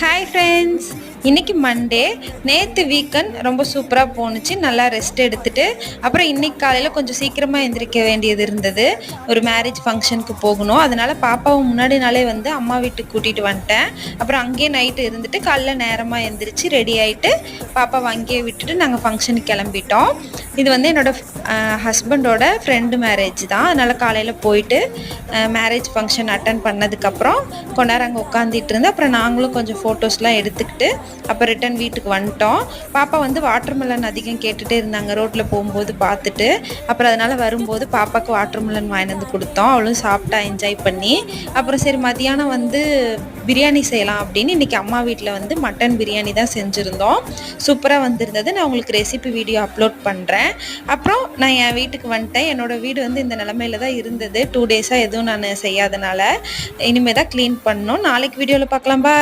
Hi friends, இன்னைக்கு Monday. நேற்று weekend ரொம்ப சூப்பராக போணுச்சு. நல்லா ரெஸ்ட் எடுத்துட்டு அப்புறம் இன்னைக்கு காலையில் கொஞ்சம் சீக்கிரமாக எந்திரிக்க வேண்டியது இருந்தது. ஒரு மேரேஜ் ஃபங்க்ஷனுக்கு போகணும். அதனால பாப்பாவை முன்னாடி நாளே வந்து அம்மா வீட்டுக்கு கூட்டிகிட்டு வந்துட்டேன். அப்புறம் அங்கேயே நைட்டு இருந்துட்டு காலைல நேரமாக எந்திரிச்சு ரெடி ஆகிட்டு பாப்பாவை அங்கேயே விட்டுட்டு நாங்கள் ஃபங்க்ஷனுக்கு கிளம்பிட்டோம். இது வந்து என்னோட ஹஸ்பண்டோட ஃப்ரெண்டு மேரேஜ் தான். அதனால் காலையில் போயிட்டு மேரேஜ் ஃபங்க்ஷன் அட்டன் பண்ணதுக்கப்புறம் கொஞ்ச நேரம் அங்கே உட்காந்துட்டு இருந்து அப்புறம் நாங்களும் கொஞ்சம் ஃபோட்டோஸ்லாம் எடுத்துக்கிட்டு அப்போ ரிட்டன் வீட்டுக்கு வந்துட்டோம். பாப்பா வந்து வாட்டர்மெலன் அதிகம் கேட்டுகிட்டே இருந்தாங்க ரோட்டில் போகும்போது பார்த்துட்டு. அப்புறம் அதனால் வரும்போது பாப்பாவுக்கு வாட்டர்மெலன் வாங்கிட்டு வந்து கொடுத்தோம். அவளும் சாப்பிட்டா என்ஜாய் பண்ணி. அப்புறம் சரி மதியானம் வந்து பிரியாணி செய்யலாம் அப்படின்னு இன்றைக்கி அம்மா வீட்டில் வந்து மட்டன் பிரியாணி தான் செஞ்சுருந்தோம். சூப்பராக வந்திருந்தது. நான் உங்களுக்கு ரெசிபி வீடியோ அப்லோட் பண்ணுறேன். அப்புறம் நான் என் வீட்டுக்கு வந்துட்டேன். என்னோடய வீடு வந்து இந்த நிலமையில தான் இருந்தது. 2 டேஸாக எதுவும் நான் செய்யாதனால இனிமேல் தான் க்ளீன் பண்ணணும். நாளைக்கு வீடியோவில் பார்க்கலாம். பாய்.